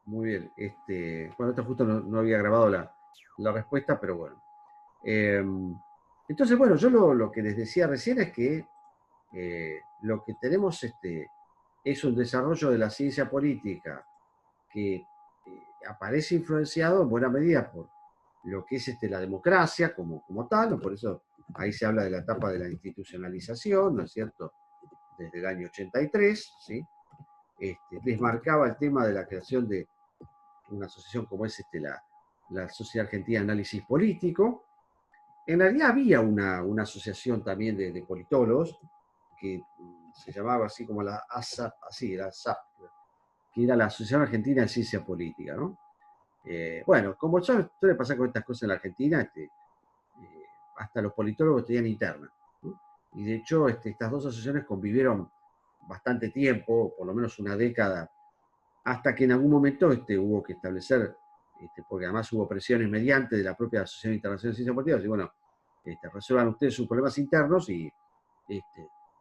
Muy bien. Bueno, esto justo no había grabado la respuesta, pero bueno. Eh, entonces, bueno, yo lo que les decía recién es que lo que tenemos es un desarrollo de la ciencia política que aparece influenciado en buena medida por lo que es la democracia como tal, ¿no? Por eso ahí se habla de la etapa de la institucionalización, ¿no es cierto? Desde el año 83, ¿sí? Desmarcaba el tema de la creación de una asociación como es la Sociedad Argentina de Análisis Político. En realidad había una asociación también de politólogos que se llamaba así como la ASAP, así era ASAP, que era la Asociación Argentina de Ciencia Política, ¿no? Bueno, como suele pasar con estas cosas en la Argentina, hasta los politólogos tenían interna, ¿no? Y de hecho, estas dos asociaciones convivieron bastante tiempo, por lo menos una década, hasta que en algún momento hubo que establecer, porque además hubo presiones mediante de la propia Asociación Internacional de Ciencia Política, y bueno, resuelvan ustedes sus problemas internos y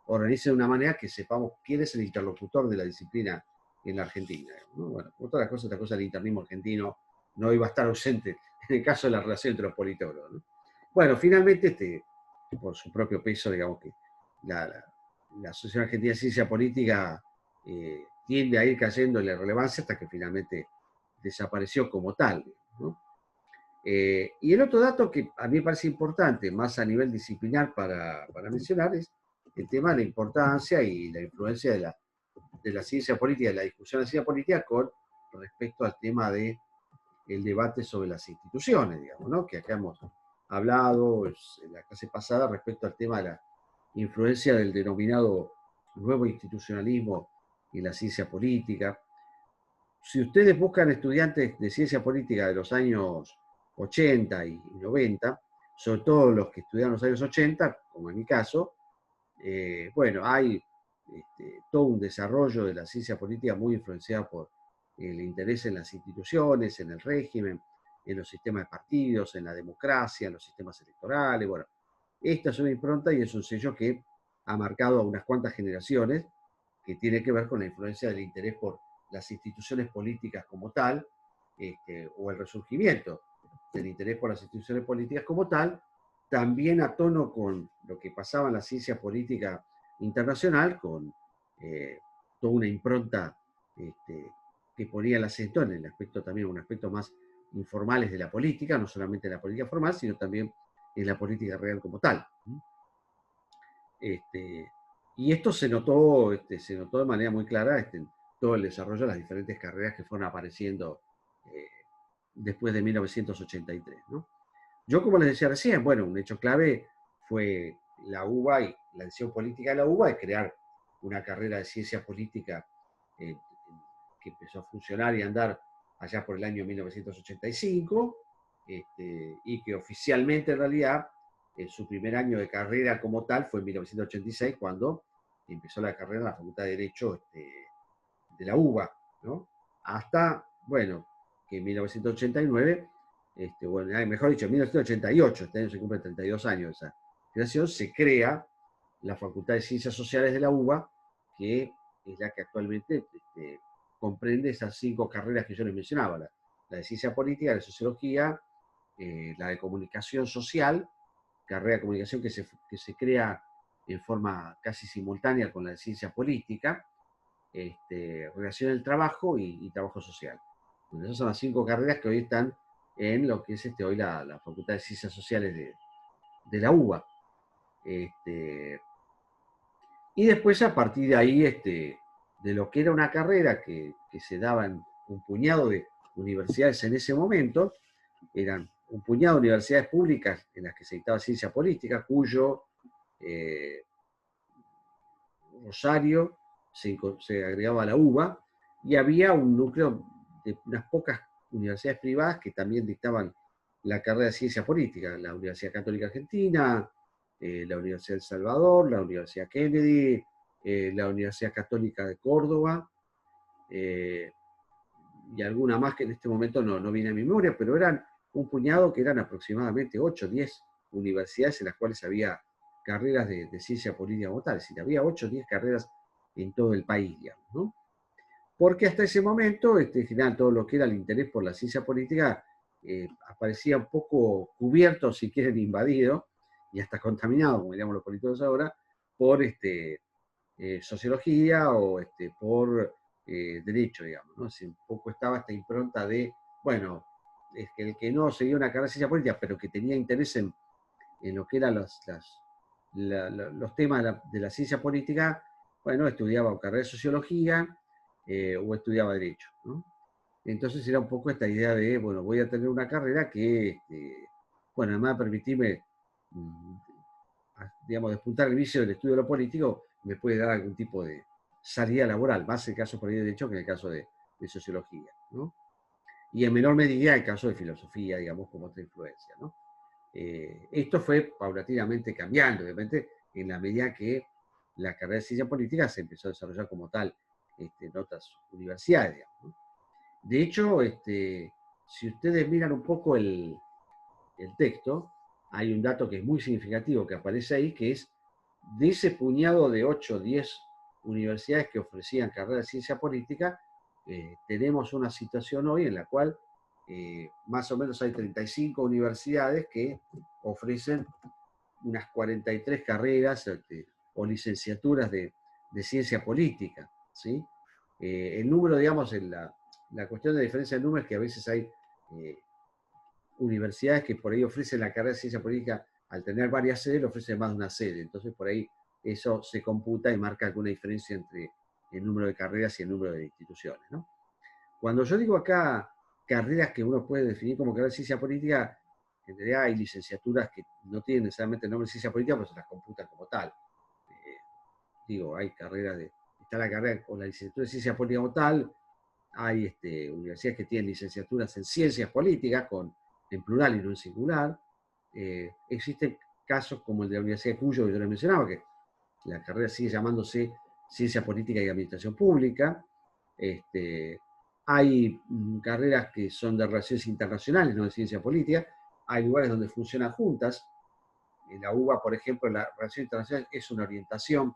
organicen de una manera que sepamos quién es el interlocutor de la disciplina en la Argentina, ¿no? Bueno, por todas las cosas, esta cosa del internismo argentino no iba a estar ausente en el caso de la relación entre los politólogos, ¿no? Bueno, finalmente, por su propio peso, digamos que la Asociación Argentina de Ciencia Política tiende a ir cayendo en la irrelevancia hasta que finalmente desapareció como tal, ¿no? Y el otro dato que a mí me parece importante, más a nivel disciplinar para mencionar, es el tema de la importancia y la influencia de la ciencia política, de la discusión de la ciencia política con respecto al tema del debate sobre las instituciones, digamos, ¿no? Que acá hemos hablado en la clase pasada respecto al tema de la influencia del denominado nuevo institucionalismo en la ciencia política. Si ustedes buscan estudiantes de ciencia política de los años 80 y 90, sobre todo los que estudiaron los años 80, como en mi caso, bueno, hay todo un desarrollo de la ciencia política muy influenciado por el interés en las instituciones, en el régimen, en los sistemas de partidos, en la democracia, en los sistemas electorales. Bueno, esta es una impronta y es un sello que ha marcado a unas cuantas generaciones, que tiene que ver con la influencia del interés por las instituciones políticas como tal, o el resurgimiento del interés por las instituciones políticas como tal, también a tono con lo que pasaba en la ciencia política internacional, con toda una impronta que ponía el acento en el aspecto también, un aspecto más informales de la política, no solamente en la política formal, sino también en la política real como tal. Este, y esto se notó de manera muy clara en todo el desarrollo de las diferentes carreras que fueron apareciendo eh, después de 1983, ¿no? Yo, como les decía recién, bueno, un hecho clave fue la UBA y la decisión política de la UBA de crear una carrera de ciencia política eh, que empezó a funcionar y a andar allá por el año 1985, y que oficialmente en realidad su primer año de carrera como tal fue en 1986, cuando empezó la carrera en la Facultad de Derecho de la UBA, ¿no? Hasta, bueno, que en 1989, bueno, mejor dicho, en 1988, este año se cumplen 32 años de esa creación, se crea la Facultad de Ciencias Sociales de la UBA, que es la que actualmente comprende esas 5 carreras que yo les mencionaba, la de Ciencia Política, la de Sociología, la de Comunicación Social, carrera de comunicación que se crea en forma casi simultánea con la de Ciencia Política, relación del trabajo y trabajo social. Bueno, esas son las 5 carreras que hoy están en lo que es hoy la Facultad de Ciencias Sociales de la UBA. Y después, a partir de ahí, de lo que era una carrera que se daba en un puñado de universidades en ese momento, eran un puñado de universidades públicas en las que se dictaba ciencia política, Cuyo, eh, Rosario, se agregaba a la UBA, y había un núcleo de unas pocas universidades privadas que también dictaban la carrera de ciencia política, la Universidad Católica Argentina, la Universidad del Salvador, la Universidad Kennedy, la Universidad Católica de Córdoba, eh, y alguna más que en este momento no viene a mi memoria, pero eran un puñado que eran aproximadamente 8 o 10 universidades en las cuales había carreras de ciencia política como tal. Es decir, había 8 o 10 carreras en todo el país, digamos, ¿no? porque hasta ese momento, en general, todo lo que era el interés por la ciencia política aparecía un poco cubierto, si quieren, invadido, y hasta contaminado, como diríamos los políticos ahora, por sociología o por derecho, digamos, ¿no? Un poco estaba esta impronta de, bueno, es que el que no seguía una carrera de ciencia política, pero que tenía interés en lo que eran los temas de la ciencia política, bueno, estudiaba carrera de sociología o estudiaba derecho, ¿no? Entonces era un poco esta idea de, bueno, voy a tener una carrera que, bueno, además de permitirme, mm, digamos, despuntar el vicio del estudio de lo político, me puede dar algún tipo de salida laboral, más en el caso por ahí de derecho que en el caso de sociología, ¿no? Y en menor medida el caso de filosofía, digamos, como otra influencia, ¿no? Esto fue paulatinamente cambiando, obviamente, en la medida que la carrera de ciencia política se empezó a desarrollar como tal en otras universidades, digamos, ¿no? De hecho, si ustedes miran un poco el texto, hay un dato que es muy significativo que aparece ahí, que es de ese puñado de 8 o 10 universidades que ofrecían carrera de ciencia política, tenemos una situación hoy en la cual más o menos hay 35 universidades que ofrecen unas 43 carreras o licenciaturas de ciencia política, ¿sí? El número, digamos, la cuestión de diferencia de números es que a veces hay universidades que por ahí ofrecen la carrera de ciencia política, al tener varias sedes, le ofrecen más de una sede. Entonces, por ahí eso se computa y marca alguna diferencia entre el número de carreras y el número de instituciones, ¿no? Cuando yo digo acá carreras que uno puede definir como carrera de ciencia política, en realidad hay licenciaturas que no tienen necesariamente el nombre de ciencia política, pero se las computan como tal. Digo, hay carreras está la carrera o la licenciatura de ciencia política como tal, hay universidades que tienen licenciaturas en ciencias políticas, en plural y no en singular. Existen casos como el de la Universidad de Cuyo, que yo les mencionaba, que la carrera sigue llamándose Ciencia Política y Administración Pública. Hay carreras que son de relaciones internacionales, no de ciencia política. Hay lugares donde funcionan juntas. En la UBA, por ejemplo, la relación internacional es una orientación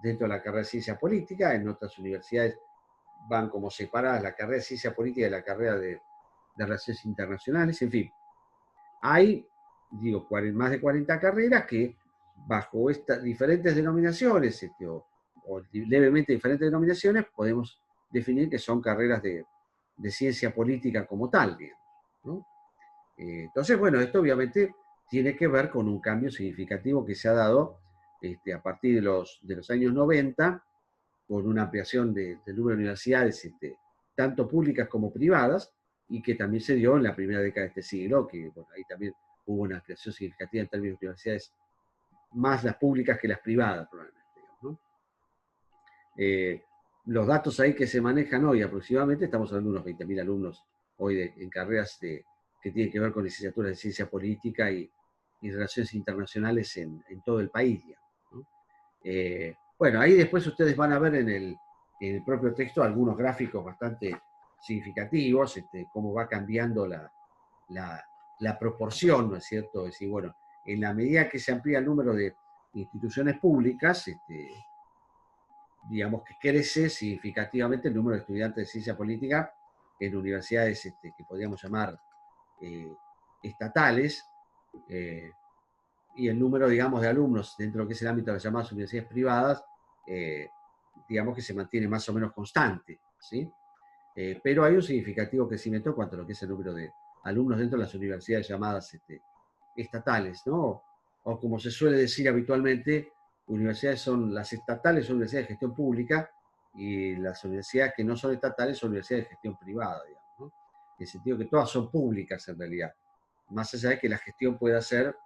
dentro de la carrera de ciencia política. En otras universidades van como separadas la carrera de ciencia política y la carrera de relaciones internacionales. En fin, hay, digo, más de 40 carreras que bajo estas diferentes denominaciones o levemente diferentes denominaciones podemos definir que son carreras de ciencia política como tal, digamos, ¿no? Entonces, bueno, esto obviamente tiene que ver con un cambio significativo que se ha dado a partir de los años 90, con una ampliación del número de universidades, tanto públicas como privadas, y que también se dio en la primera década de este siglo, que bueno, ahí también hubo una ampliación significativa en términos de universidades, más las públicas que las privadas, probablemente, digamos, ¿no? Los datos ahí que se manejan hoy aproximadamente, estamos hablando de unos 20.000 alumnos hoy en carreras que tienen que ver con licenciaturas de ciencia política y relaciones internacionales en todo el país, digamos, ¿no? Bueno, ahí después ustedes van a ver en el propio texto algunos gráficos bastante significativos, cómo va cambiando la proporción, ¿no es cierto? Es decir, bueno, en la medida que se amplía el número de instituciones públicas, digamos que crece significativamente el número de estudiantes de ciencia política en universidades que podríamos llamar estatales, y el número, digamos, de alumnos dentro de lo que es el ámbito de las llamadas universidades privadas, digamos que se mantiene más o menos constante, ¿sí? Pero hay un significativo crecimiento en cuanto a lo que es el número de alumnos dentro de las universidades llamadas estatales, ¿no? O como se suele decir habitualmente, las estatales son universidades de gestión pública y las universidades que no son estatales son universidades de gestión privada, digamos, ¿no? En el sentido que todas son públicas en realidad, más allá de que la gestión pueda ser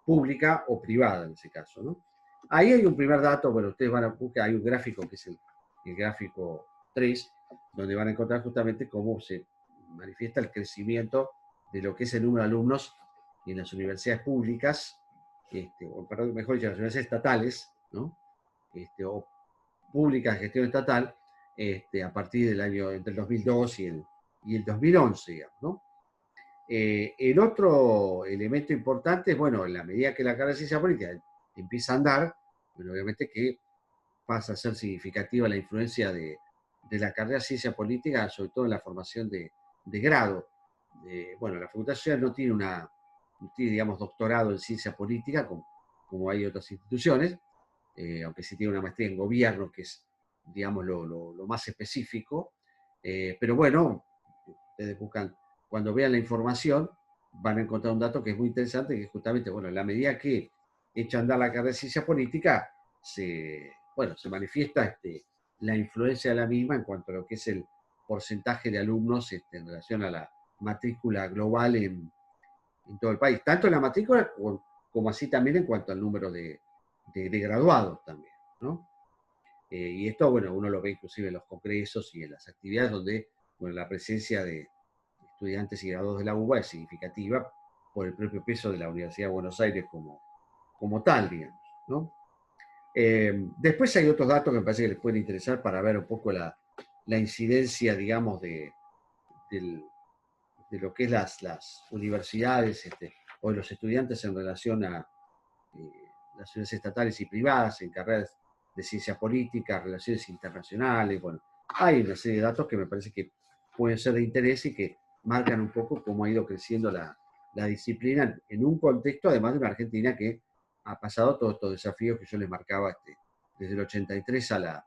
pública o privada en ese caso, ¿no? Ahí hay un primer dato, bueno, ustedes van a buscar, hay un gráfico que es el gráfico 3, donde van a encontrar justamente cómo se manifiesta el crecimiento de lo que es el número de alumnos en las universidades públicas, o perdón, mejor dicho, las universidades estatales, ¿no? O públicas de gestión estatal, a partir del año entre el 2002 y el 2011, digamos, ¿no? El otro elemento importante es, bueno, en la medida que la carrera de ciencia política empieza a andar, bueno, obviamente que pasa a ser significativa la influencia de la carrera de ciencia política, sobre todo en la formación de grado. Bueno, la Facultad de Sociales no tiene, digamos, doctorado en ciencia política, como hay otras instituciones, aunque sí tiene una maestría en gobierno, que es, digamos, lo más específico. Pero bueno, ustedes buscan, cuando vean la información, van a encontrar un dato que es muy interesante, que es justamente, bueno, en la medida que echa a andar la carrera de ciencia política, bueno, se manifiesta la influencia de la misma en cuanto a lo que es el porcentaje de alumnos en relación a la matrícula global en todo el país, tanto en la matrícula como así también en cuanto al número de graduados también, ¿no? Y esto, bueno, uno lo ve inclusive en los congresos y en las actividades donde, bueno, la presencia de estudiantes y graduados de la UBA es significativa por el propio peso de la Universidad de Buenos Aires como tal, digamos, ¿no? Después hay otros datos que me parece que les pueden interesar para ver un poco la incidencia, digamos, de lo que es las universidades o los estudiantes en relación a las universidades estatales y privadas en carreras de ciencia política, relaciones internacionales. Bueno, hay una serie de datos que me parece que pueden ser de interés y que marcan un poco cómo ha ido creciendo la disciplina en un contexto, además de una Argentina que ha pasado todos estos desafíos que yo les marcaba desde el 83 a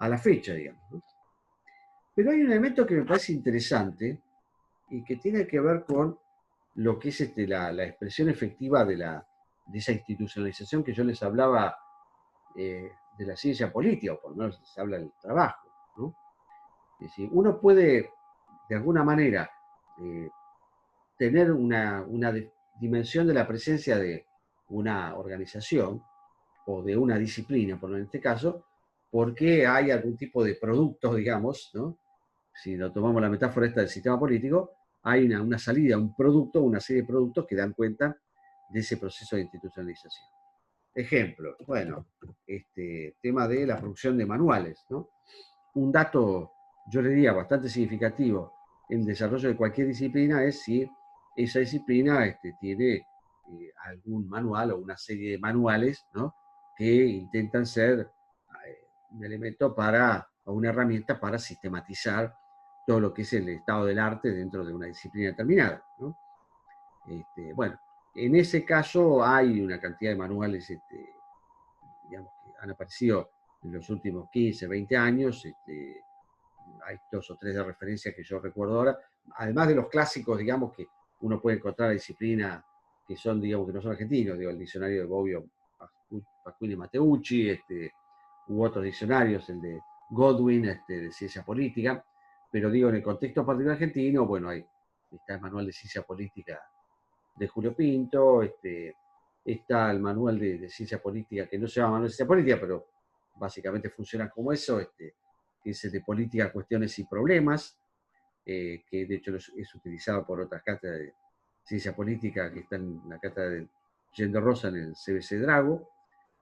la fecha, digamos, ¿no? Pero hay un elemento que me parece interesante y que tiene que ver con lo que es la expresión efectiva de esa institucionalización que yo les hablaba de la ciencia política, o por lo menos les habla del trabajo, ¿no? Es decir, uno puede, de alguna manera, eh, tener una dimensión de la presencia de una organización o de una disciplina, por en este caso, porque hay algún tipo de producto, digamos, ¿no? Si lo tomamos la metáfora esta del sistema político, hay una salida, un producto, una serie de productos que dan cuenta de ese proceso de institucionalización. Ejemplo, bueno, tema de la producción de manuales, ¿no? Un dato, yo le diría, bastante significativo en el desarrollo de cualquier disciplina es si esa disciplina tiene algún manual o una serie de manuales, ¿no? Que intentan ser un elemento o una herramienta para sistematizar todo lo que es el estado del arte dentro de una disciplina determinada, ¿no? Bueno, en ese caso hay una cantidad de manuales, digamos, que han aparecido en los últimos 15, 20 años. Hay dos o tres de referencia que yo recuerdo ahora, además de los clásicos, digamos, que uno puede encontrar la disciplina que son, digamos, que no son argentinos, digo, el diccionario de Bobbio, Pasquini Mateucci, u otros diccionarios, el de Godwin, de ciencia política, pero digo, en el contexto particular argentino, bueno, está el manual de ciencia política de Julio Pinto, está el manual de ciencia política, que no se llama manual de ciencia política, pero básicamente funciona como eso, que es el de política, cuestiones y problemas, que de hecho es utilizado por otras cátedras de ciencia política que están en la cátedra de Yendo Rosa en el CBC Drago.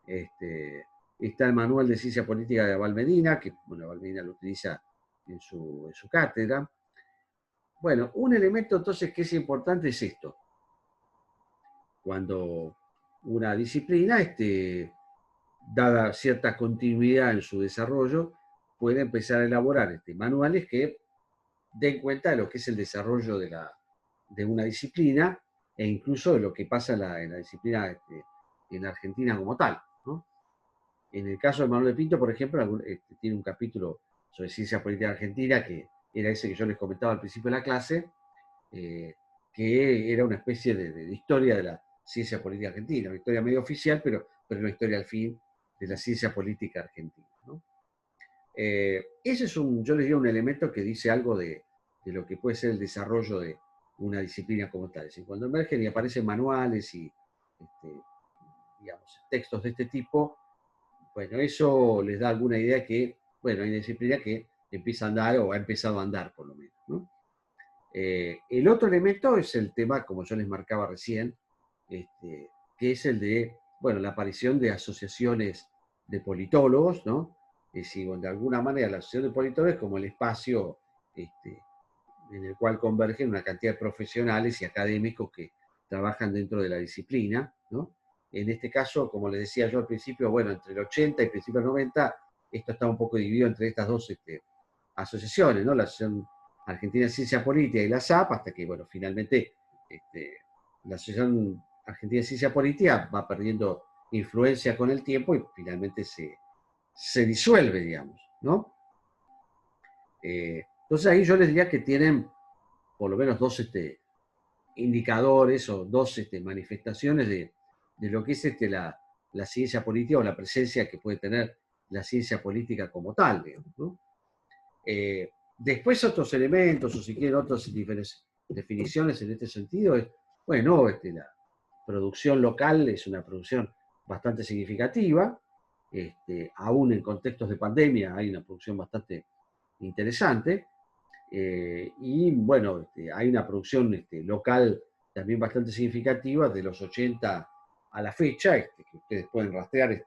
Está el manual de ciencia política de Abal Medina, que bueno, Abal Medina lo utiliza en su cátedra. Bueno, un elemento entonces que es importante es esto. Cuando una disciplina, dada cierta continuidad en su desarrollo, puede empezar a elaborar manuales que den cuenta de lo que es el desarrollo de una disciplina e incluso de lo que pasa en la disciplina en Argentina como tal, ¿no? En el caso de Manuel de Pinto, por ejemplo, tiene un capítulo sobre ciencia política argentina, que era ese que yo les comentaba al principio de la clase, que era una especie de historia de la ciencia política argentina, una historia medio oficial, pero una historia al fin de la ciencia política argentina, ¿no? Ese es yo les diría, un elemento que dice algo de lo que puede ser el desarrollo de una disciplina como tal. Es decir, cuando emergen y aparecen manuales y digamos, textos de este tipo, bueno, eso les da alguna idea que, bueno, hay una disciplina que empieza a andar o ha empezado a andar por lo menos, ¿no? El otro elemento es el tema, como yo les marcaba recién, que es el de, bueno, la aparición de asociaciones de politólogos, ¿no? Es decir, de alguna manera la asociación de politólogos es como el espacio en el cual convergen una cantidad de profesionales y académicos que trabajan dentro de la disciplina, ¿no? En este caso, como les decía yo al principio, bueno, entre el 80 y principios del 90, esto está un poco dividido entre estas dos asociaciones, ¿no? La Asociación Argentina de Ciencia Política y la SAP, hasta que, bueno, finalmente la Asociación Argentina de Ciencia Política va perdiendo influencia con el tiempo y finalmente se disuelve, digamos, ¿no? Entonces ahí yo les diría que tienen por lo menos dos indicadores o dos manifestaciones de lo que es la ciencia política o la presencia que puede tener la ciencia política como tal, digamos, ¿no? Después otros elementos, o si quieren otras definiciones en este sentido, es, bueno, la producción local es una producción bastante significativa, aún en contextos de pandemia hay una producción bastante interesante, y bueno, hay una producción local también bastante significativa de los 80 a la fecha, que ustedes pueden rastrear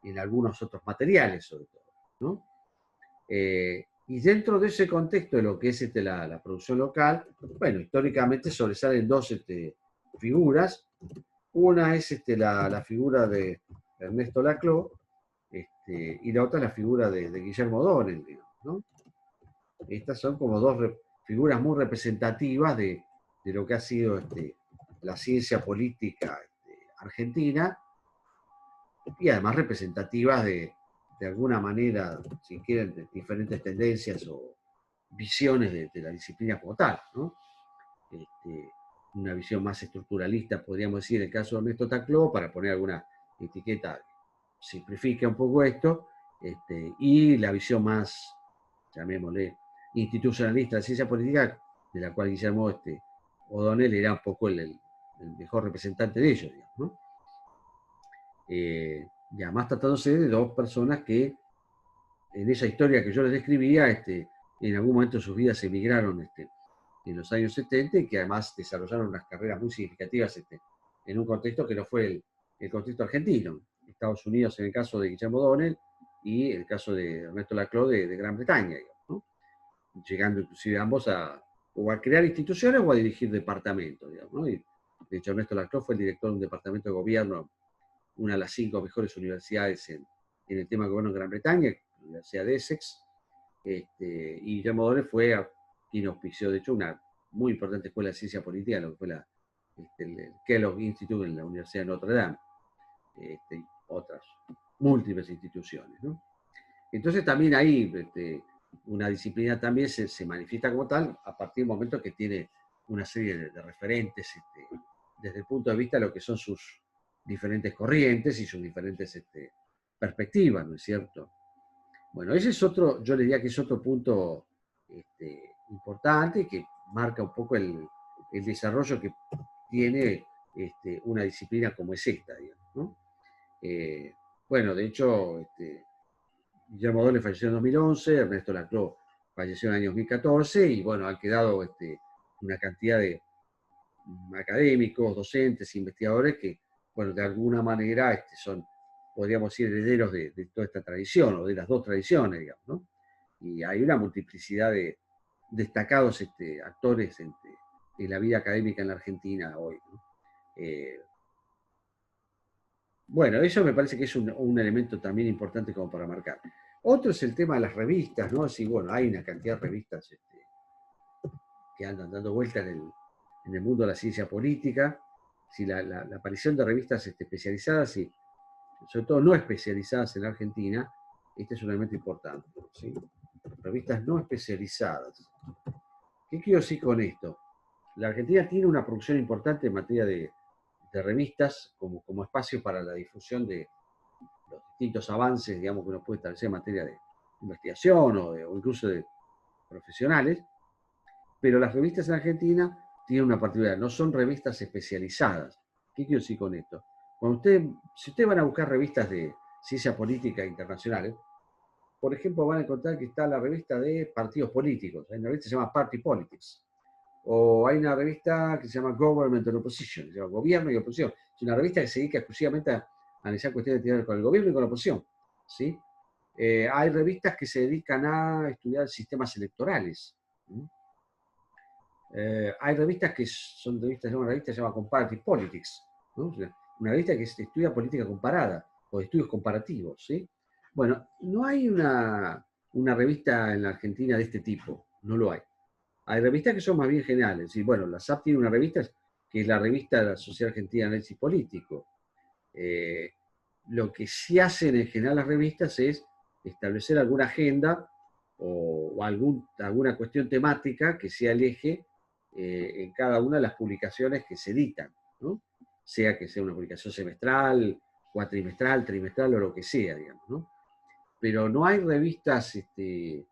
en algunos otros materiales sobre todo, ¿no? Y dentro de ese contexto de lo que es la producción local, bueno, históricamente sobresalen dos figuras. Una es la figura de Ernesto Laclau, y la otra es la figura de Guillermo O'Donnell, ¿no? Estas son como dos figuras muy representativas de lo que ha sido la ciencia política argentina, y además representativas de alguna manera, si quieren, de diferentes tendencias o visiones de la disciplina como tal, ¿no? Una visión más estructuralista, podríamos decir, en el caso de Ernesto Laclau, para poner alguna etiqueta, simplifica un poco esto, y la visión más, llamémosle, institucionalista de ciencia política, de la cual Guillermo O'Donnell era un poco el mejor representante de ellos, digamos, ¿no? Y además tratándose de dos personas que en esa historia que yo les describía, en algún momento de sus vidas emigraron en los años 70 y que además desarrollaron unas carreras muy significativas en un contexto que no fue el contexto argentino. Estados Unidos en el caso de Guillermo O'Donnell y el caso de Ernesto Laclau de Gran Bretaña, digamos, ¿no? Llegando inclusive ambos o a crear instituciones o a dirigir departamentos, digamos, ¿no? Y, de hecho, Ernesto Laclau fue el director de un departamento de gobierno, una de las 5 mejores universidades en el tema de gobierno en Gran Bretaña, la Universidad de Essex, y Guillermo O'Donnell fue quien auspició, de hecho, una muy importante escuela de ciencia política, lo que fue el Kellogg Institute en la Universidad de Notre Dame, y otras múltiples instituciones, ¿no? Entonces también ahí una disciplina también se manifiesta como tal a partir del momento que tiene una serie de referentes desde el punto de vista de lo que son sus diferentes corrientes y sus diferentes perspectivas, ¿no es cierto? Bueno, ese es otro, yo le diría que es otro punto importante que marca un poco el desarrollo que tiene una disciplina como es esta, digamos, ¿no? Bueno, de hecho, Guillermo O'Donnell falleció en 2011, Ernesto Laclau falleció en el año 2014, y bueno, han quedado una cantidad de académicos, docentes, investigadores que, bueno, de alguna manera son, podríamos decir, herederos de toda esta tradición, o de las dos tradiciones, digamos, ¿no? Y hay una multiplicidad de destacados actores en la vida académica en la Argentina hoy, ¿no? Bueno, eso me parece que es un elemento también importante como para marcar. Otro es el tema de las revistas, ¿no? Sí, bueno, hay una cantidad de revistas que andan dando vueltas en el mundo de la ciencia política. Sí, la aparición de revistas especializadas y sobre todo no especializadas en la Argentina, este es un elemento importante, ¿sí? Revistas no especializadas. ¿Qué quiero decir con esto? La Argentina tiene una producción importante en materia de revistas como espacio para la difusión de los distintos avances, digamos, que uno puede establecer en materia de investigación o incluso de profesionales, pero las revistas en Argentina tienen una particularidad, no son revistas especializadas. ¿Qué quiero decir con esto? Si ustedes van a buscar revistas de ciencia política internacionales, por ejemplo, van a encontrar que está la revista de partidos políticos, hay una revista que se llama Party Politics, o hay una revista que se llama Government and Opposition, se llama Gobierno y Oposición. Es una revista que se dedica exclusivamente a analizar cuestiones que tienen que ver con el gobierno y con la oposición, ¿sí? Hay revistas que se dedican a estudiar sistemas electorales. Hay revistas que son revistas, una revista que se llama Comparative Politics, ¿no? Una revista que estudia política comparada o estudios comparativos, ¿sí? Bueno, no hay una una revista en la Argentina de este tipo, no lo hay. Hay revistas que son más bien generales, y bueno, la SAP tiene una revista que es la revista de la Sociedad Argentina de Análisis Político. Eh, lo que sí hacen en general las revistas es establecer alguna agenda o alguna cuestión temática que sea el eje en cada una de las publicaciones que se editan, ¿no? Sea que sea una publicación semestral, cuatrimestral, trimestral o lo que sea, digamos, ¿no? Pero no hay revistas que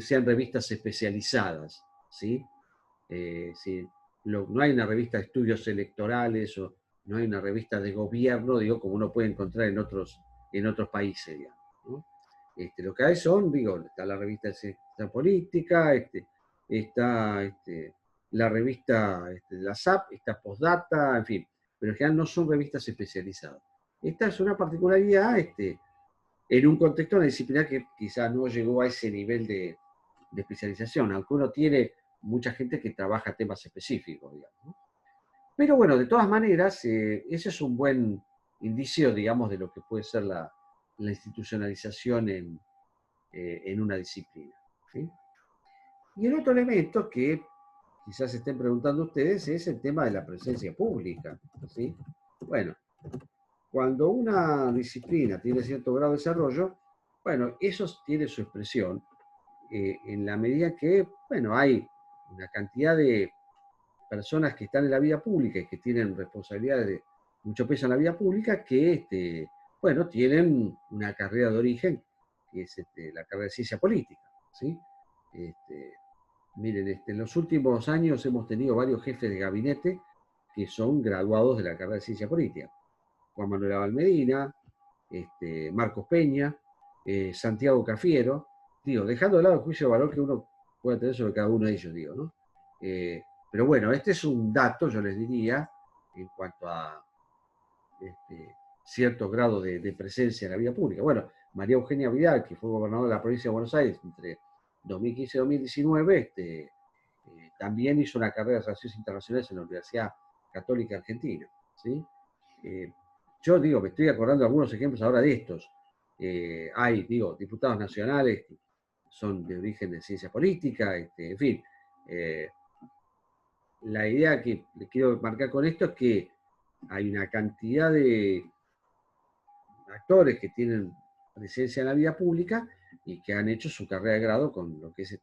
sean revistas especializadas, ¿sí? Sí, no hay una revista de estudios electorales o no hay una revista de gobierno, digo, como uno puede encontrar en otros países, digamos, ¿no? Lo que hay son, digo, está la revista de ciencia política, está la revista de la SAP, está Postdata, en fin, pero en general no son revistas especializadas. Esta es una particularidad en un contexto de una disciplina que quizás no llegó a ese nivel de especialización, aunque uno tiene mucha gente que trabaja temas específicos, digamos, ¿no? Pero bueno, de todas maneras, ese es un buen indicio, digamos, de lo que puede ser la institucionalización en una disciplina, ¿sí? Y el otro elemento que quizás se estén preguntando ustedes es el tema de la presencia pública, ¿sí? Bueno, cuando una disciplina tiene cierto grado de desarrollo, bueno, eso tiene su expresión en la medida que, bueno, hay una cantidad de personas que están en la vida pública y que tienen responsabilidades de mucho peso en la vida pública que, bueno, tienen una carrera de origen, que es la carrera de ciencia política, ¿sí? Este, Miren, en los últimos años hemos tenido varios jefes de gabinete que son graduados de la carrera de ciencia política. Juan Manuel Abal Medina, Marcos Peña, Santiago Cafiero, digo, dejando de lado el juicio de valor que uno puede tener sobre cada uno de ellos, digo, ¿no? Pero bueno, este es un dato, yo les diría, en cuanto a cierto grado de presencia en la vida pública. Bueno, María Eugenia Vidal, que fue gobernadora de la provincia de Buenos Aires entre 2015 y 2019, también hizo una carrera de Relaciones Internacionales en la Universidad Católica Argentina, ¿sí? Yo digo, me estoy acordando de algunos ejemplos ahora de estos. Hay, digo, diputados nacionales que son de origen de ciencia política, en fin. La idea que les quiero marcar con esto es que hay una cantidad de actores que tienen presencia en la vida pública y que han hecho su carrera de grado con lo que es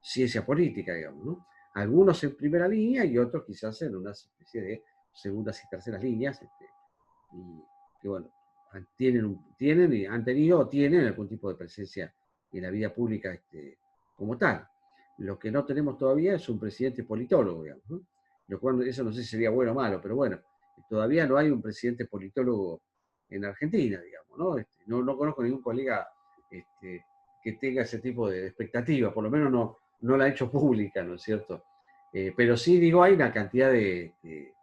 ciencia política, digamos, ¿no? Algunos en primera línea y otros quizás en una especie de segundas y terceras líneas, y que bueno, tienen y han tenido o tienen algún tipo de presencia en la vida pública como tal. Lo que no tenemos todavía es un presidente politólogo, digamos, ¿no? Lo cual, eso no sé si sería bueno o malo, pero bueno, todavía no hay un presidente politólogo en Argentina, digamos, ¿no? No conozco ningún colega que tenga ese tipo de expectativa, por lo menos no la ha hecho pública, ¿no es cierto? Pero sí, digo, hay una cantidad de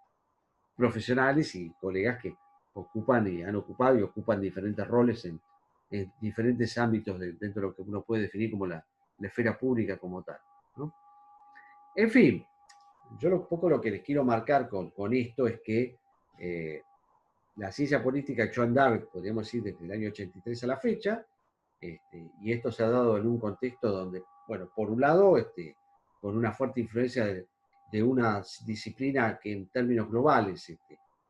profesionales y colegas que ocupan y han ocupado y ocupan diferentes roles en diferentes ámbitos dentro de lo que uno puede definir como la esfera pública como tal, ¿no? En fin, yo un poco lo que les quiero marcar con esto es que la ciencia política echó a andar, podríamos decir, desde el año 83 a la fecha, y esto se ha dado en un contexto donde, bueno, por un lado, con una fuerte influencia de una disciplina que en términos globales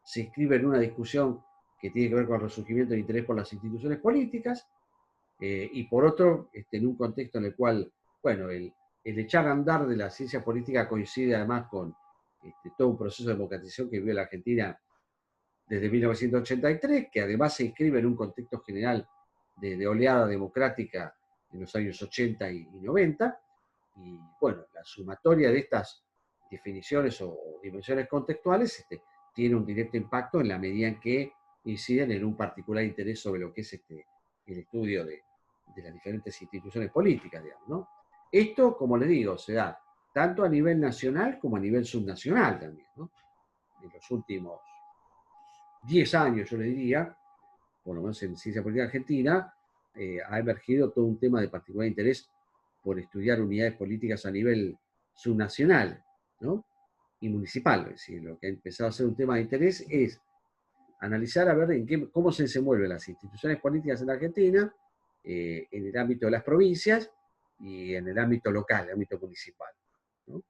se inscribe en una discusión que tiene que ver con el resurgimiento de interés por las instituciones políticas, y por otro, en un contexto en el cual, bueno, el echar a andar de la ciencia política coincide además con todo un proceso de democratización que vive la Argentina desde 1983, que además se inscribe en un contexto general de oleada democrática en los años 80 y 90. Y bueno, la sumatoria de estas definiciones o dimensiones contextuales tiene un directo impacto en la medida en que inciden en un particular interés sobre lo que es el estudio de las diferentes instituciones políticas, digamos, ¿no? Esto, como les digo, se da tanto a nivel nacional como a nivel subnacional también, ¿no? En los últimos 10 años, yo le diría, por lo menos en ciencia política argentina, ha emergido todo un tema de particular interés por estudiar unidades políticas a nivel subnacional, ¿no? Y municipal. Es decir, lo que ha empezado a ser un tema de interés es analizar a ver cómo se desenvuelven las instituciones políticas en la Argentina en el ámbito de las provincias y en el ámbito local, el ámbito municipal, ¿no?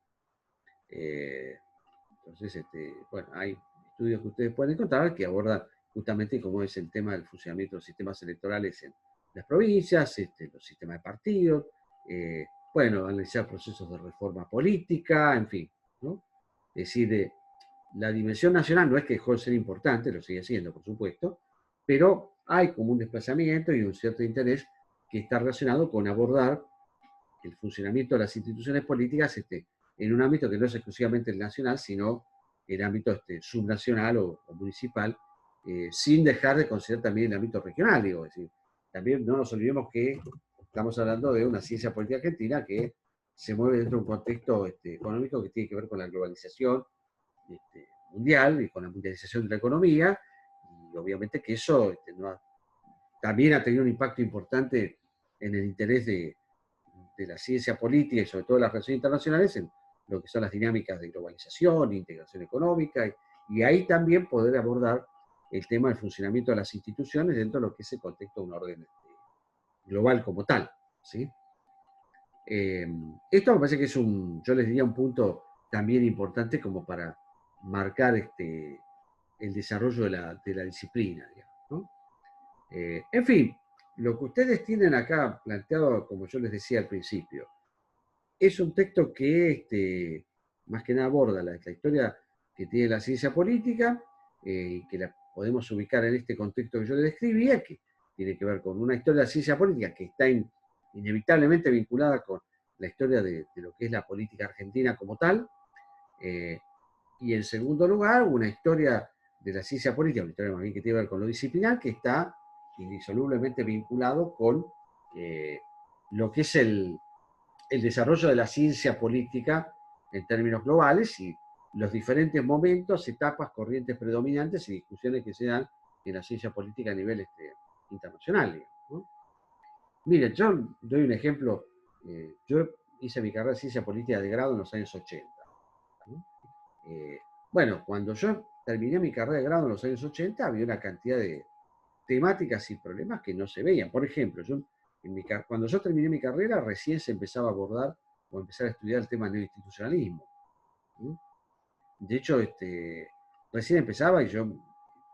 Entonces, bueno, hay estudios que ustedes pueden encontrar que abordan justamente cómo es el tema del funcionamiento de los sistemas electorales en las provincias, los sistemas de partidos, bueno, analizar procesos de reforma política, en fin, ¿no? Es decir, la dimensión nacional no es que dejó de ser importante, lo sigue siendo, por supuesto, pero hay como un desplazamiento y un cierto interés que está relacionado con abordar el funcionamiento de las instituciones políticas en un ámbito que no es exclusivamente el nacional, sino el ámbito subnacional o municipal, sin dejar de considerar también el ámbito regional. Digo, es decir, también no nos olvidemos que estamos hablando de una ciencia política argentina que se mueve dentro de un contexto económico que tiene que ver con la globalización mundial y con la mundialización de la economía, y obviamente que eso también ha tenido un impacto importante en el interés de la ciencia política y sobre todo las relaciones internacionales en lo que son las dinámicas de globalización, integración económica, y ahí también poder abordar el tema del funcionamiento de las instituciones dentro de lo que es el contexto de un orden global como tal, ¿sí? Esto me parece que es yo les diría un punto también importante como para marcar el desarrollo de la disciplina, digamos, ¿no? En fin, lo que ustedes tienen acá planteado, como yo les decía al principio, es un texto que más que nada aborda la historia que tiene la ciencia política, y que la podemos ubicar en este contexto que yo les describía, que tiene que ver con una historia de la ciencia política que está inevitablemente vinculada con la historia de lo que es la política argentina como tal, eh, y en segundo lugar, una historia de la ciencia política, una historia más bien que tiene que ver con lo disciplinar, que está indisolublemente vinculado con lo que es el desarrollo de la ciencia política en términos globales y los diferentes momentos, etapas, corrientes predominantes y discusiones que se dan en la ciencia política a nivel internacional, digamos, ¿no? Mire, yo doy un ejemplo. Yo hice mi carrera de ciencia política de grado en los años 80, ¿no? Bueno, cuando yo terminé mi carrera de grado en los años 80, había una cantidad de temáticas y problemas que no se veían. Por ejemplo, cuando yo terminé mi carrera, recién se empezaba a abordar o empezar a estudiar el tema del neoinstitucionalismo, ¿no? De hecho, recién empezaba y yo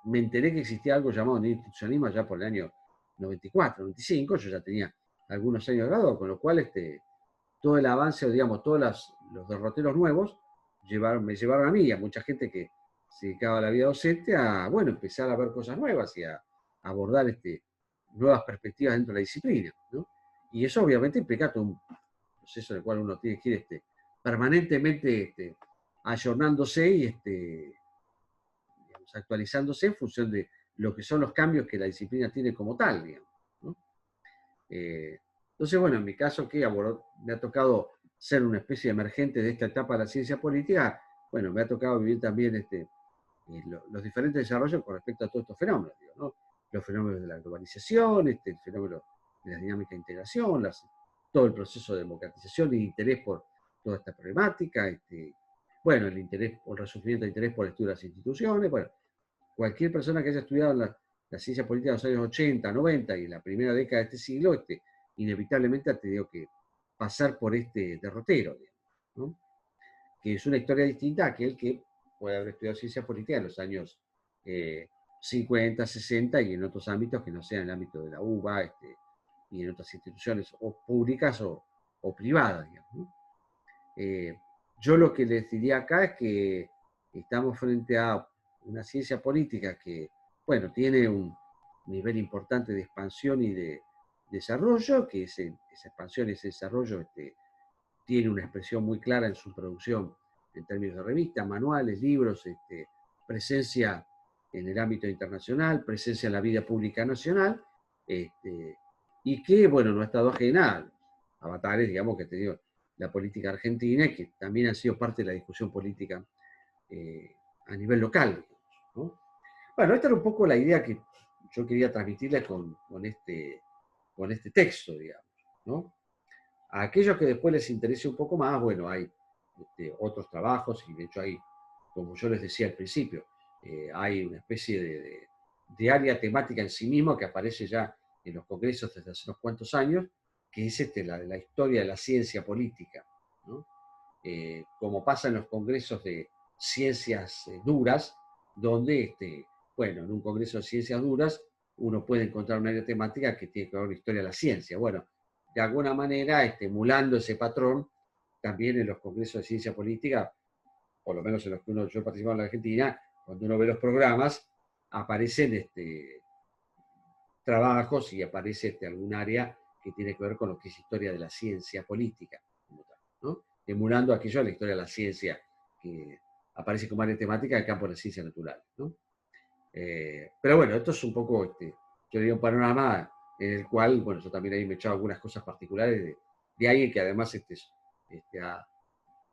me enteré que existía algo llamado neoinstitucionalismo allá por el año 94, 95, yo ya tenía algunos años de grado, con lo cual todo el avance, digamos, todos los derroteros nuevos me llevaron a mí y a mucha gente que se dedicaba a la vida docente a, bueno, empezar a ver cosas nuevas y a abordar nuevas perspectivas dentro de la disciplina, ¿no? Y eso obviamente implica todo un proceso en el cual uno tiene que ir permanentemente ayornándose y digamos, actualizándose en función de lo que son los cambios que la disciplina tiene como tal, digamos, ¿no? Entonces, bueno, en mi caso, que me ha tocado ser una especie de emergente de esta etapa de la ciencia política, bueno, me ha tocado vivir también los diferentes desarrollos con respecto a todos estos fenómenos, digo, ¿no? Los fenómenos de la globalización, el fenómeno de la dinámica de integración, todo el proceso de democratización y de interés por toda esta problemática, bueno, el interés, o el resurgimiento de interés por el estudio de las instituciones, bueno, cualquier persona que haya estudiado la ciencia política de los años 80, 90 y en la primera década de este siglo, inevitablemente ha tenido que pasar por este derrotero, digamos, ¿no? Que es una historia distinta a aquel que puede haber estudiado ciencia política en los años 50, 60 y en otros ámbitos que no sean el ámbito de la UBA, y en otras instituciones o públicas o privadas, digamos, ¿no? Yo lo que les diría acá es que estamos frente a una ciencia política que, bueno, tiene un nivel importante de expansión y de desarrollo, que esa expansión y ese desarrollo tiene una expresión muy clara en su producción en términos de revistas, manuales, libros, presencia en el ámbito internacional, presencia en la vida pública nacional, y que, bueno, no ha estado ajena a avatares, digamos, que ha tenido la política argentina y que también han sido parte de la discusión política a nivel local, digamos, ¿no? Bueno, esta era un poco la idea que yo quería transmitirles con este texto, digamos, ¿no? A aquellos que después les interese un poco más, bueno, hay otros trabajos y de hecho hay, como yo les decía al principio, hay una especie de área temática en sí mismo que aparece ya en los congresos desde hace unos cuantos años, que es la historia de la ciencia política, ¿no? Como pasa en los congresos de ciencias duras, donde, bueno, en un congreso de ciencias duras uno puede encontrar una área temática que tiene que ver con la historia de la ciencia. Bueno, de alguna manera, emulando ese patrón, también en los congresos de ciencia política, por lo menos en los que yo he participado en la Argentina, cuando uno ve los programas, aparecen trabajos y aparece algún área que tiene que ver con lo que es historia de la ciencia política, como tal, ¿no? Emulando aquello de la historia de la ciencia que aparece como área temática del campo de la ciencia natural, ¿no? Pero bueno, esto es un poco, yo diría, un panorama en el cual, bueno, yo también ahí me he echado algunas cosas particulares de alguien que además ha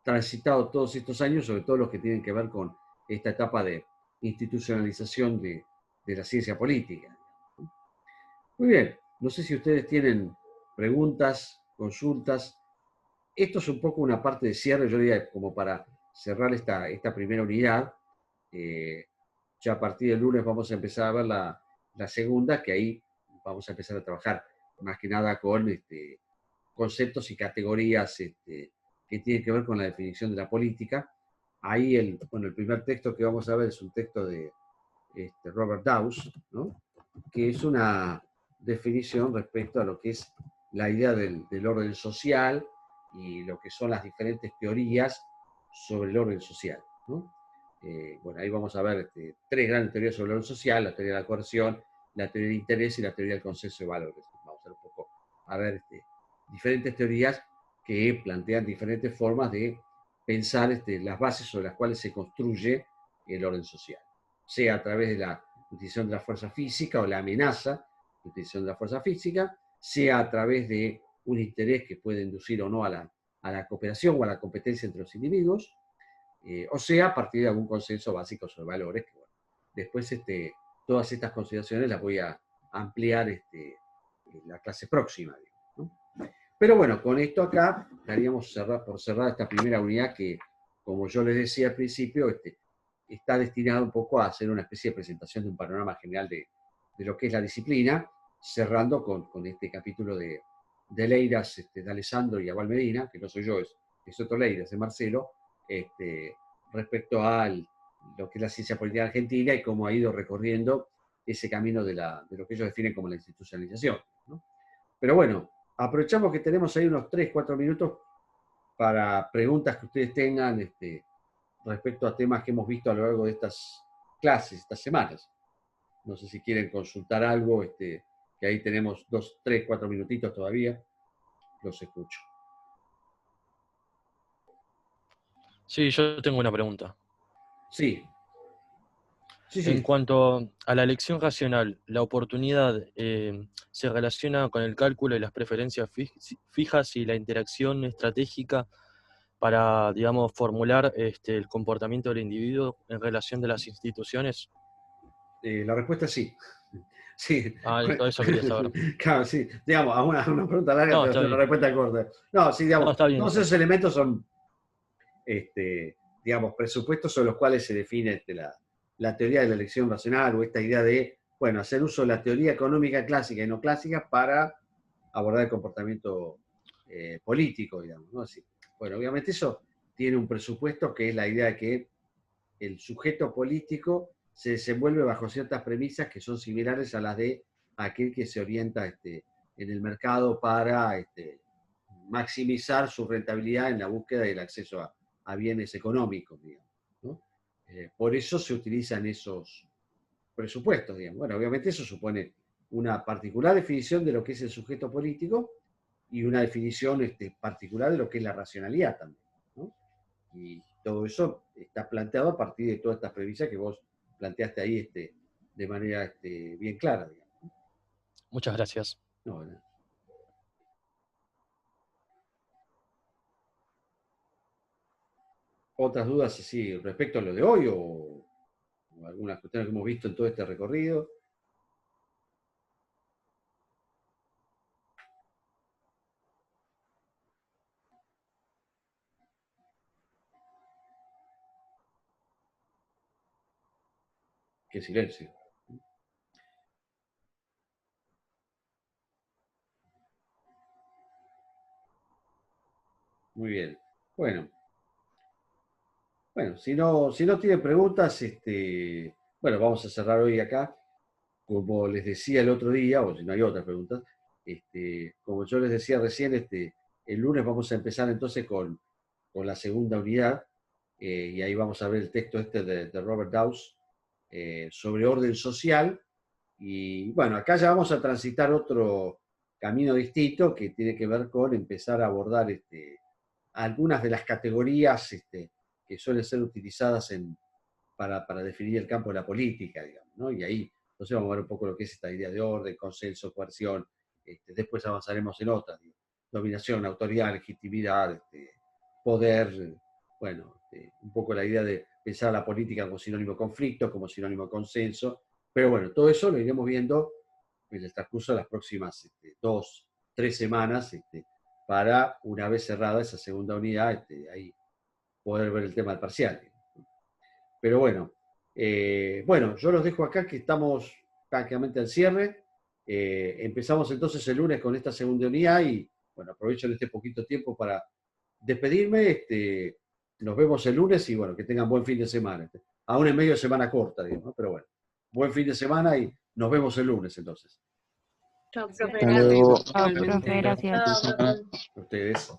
transitado todos estos años, sobre todo los que tienen que ver con esta etapa de institucionalización de la ciencia política. Muy bien, no sé si ustedes tienen preguntas, consultas. Esto es un poco una parte de cierre, yo diría, como para cerrar esta primera unidad. Eh, ya a partir del lunes vamos a empezar a ver la segunda, que ahí vamos a empezar a trabajar más que nada con conceptos y categorías que tienen que ver con la definición de la política. Ahí el primer texto que vamos a ver es un texto de Robert Dawes, ¿no? Que es una definición respecto a lo que es la idea del orden social y lo que son las diferentes teorías sobre el orden social, ¿no? Bueno, ahí vamos a ver tres grandes teorías sobre el orden social: la teoría de la coerción, la teoría de interés y la teoría del consenso de valores. Vamos a ver un poco, a ver, diferentes teorías que plantean diferentes formas de pensar las bases sobre las cuales se construye el orden social, sea a través de la utilización de la fuerza física o la amenaza de utilización de la fuerza física, sea a través de un interés que puede inducir o no a la cooperación o a la competencia entre los individuos, o sea a partir de algún consenso básico sobre valores. Que, bueno, después todas estas consideraciones las voy a ampliar en la clase próxima, ¿no? Pero bueno, con esto acá daríamos por cerrar esta primera unidad que, como yo les decía al principio, está destinado un poco a hacer una especie de presentación de un panorama general de lo que es la disciplina, cerrando con este capítulo de Leiras, de Alessandro y Abal Medina, que no soy yo, es otro Leiras, de Marcelo, respecto a lo que es la ciencia política argentina y cómo ha ido recorriendo ese camino de lo que ellos definen como la institucionalización, ¿no? Pero bueno, aprovechamos que tenemos ahí unos 3, 4 minutos para preguntas que ustedes tengan respecto a temas que hemos visto a lo largo de estas clases, estas semanas. No sé si quieren consultar algo, que ahí tenemos 2, 3, 4 minutitos todavía. Los escucho. Sí, yo tengo una pregunta. Sí, sí, En sí. cuanto a la elección racional, ¿la oportunidad se relaciona con el cálculo y las preferencias fijas y la interacción estratégica para, digamos, formular el comportamiento del individuo en relación de las instituciones? La respuesta es sí. Sí, Ah, listo, eso quería saber. claro, sí. Digamos, a una pregunta larga No, te voy a está hacer una bien. respuesta corta. No, sí, No, digamos, está bien, todos está esos bien. elementos son, digamos, presupuestos sobre los cuales se define la teoría de la elección racional, o esta idea de, bueno, hacer uso de la teoría económica clásica y no clásica para abordar el comportamiento político, digamos, ¿no? Así, bueno, obviamente eso tiene un presupuesto que es la idea de que el sujeto político se desenvuelve bajo ciertas premisas que son similares a las de aquel que se orienta en el mercado para maximizar su rentabilidad en la búsqueda del acceso a bienes económicos, digamos, ¿no? Por eso se utilizan esos presupuestos, digamos. Bueno, obviamente eso supone una particular definición de lo que es el sujeto político y una definición particular de lo que es la racionalidad también, ¿no? Y todo eso está planteado a partir de todas estas premisas que vos planteaste ahí de manera bien clara, digamos. Muchas gracias. No, no. ¿Otras dudas así respecto a lo de hoy o algunas cuestiones que hemos visto en todo este recorrido? Qué silencio. muy bien. Bueno, si no tiene preguntas, bueno, vamos a cerrar hoy acá. Como les decía el otro día, o si no hay otras preguntas, como yo les decía recién, el lunes vamos a empezar entonces con la segunda unidad, y ahí vamos a ver el texto de Robert Dawes sobre orden social. Y bueno, acá ya vamos a transitar otro camino distinto que tiene que ver con empezar a abordar algunas de las categorías que suelen ser utilizadas para definir el campo de la política, digamos, ¿no? Y ahí entonces vamos a ver un poco lo que es esta idea de orden, consenso, coerción. Después avanzaremos en otras, digo, dominación, autoridad, legitimidad, poder, bueno, un poco la idea de pensar la política como sinónimo de conflicto, como sinónimo de consenso. Pero bueno, todo eso lo iremos viendo en el transcurso de las próximas 2, 3 semanas, para, una vez cerrada esa segunda unidad, ahí poder ver el tema del parcial. Pero bueno, yo los dejo acá que estamos prácticamente al cierre. Empezamos entonces el lunes con esta segunda unidad y bueno, aprovecho este poquito tiempo para despedirme. Nos vemos el lunes y bueno, que tengan buen fin de semana. Aún en medio de semana corta, digamos, ¿no? Pero bueno, buen fin de semana y nos vemos el lunes entonces. Chao, profe, Hasta gracias. luego. Chao, profe, gracias. Chao, profe. Ustedes.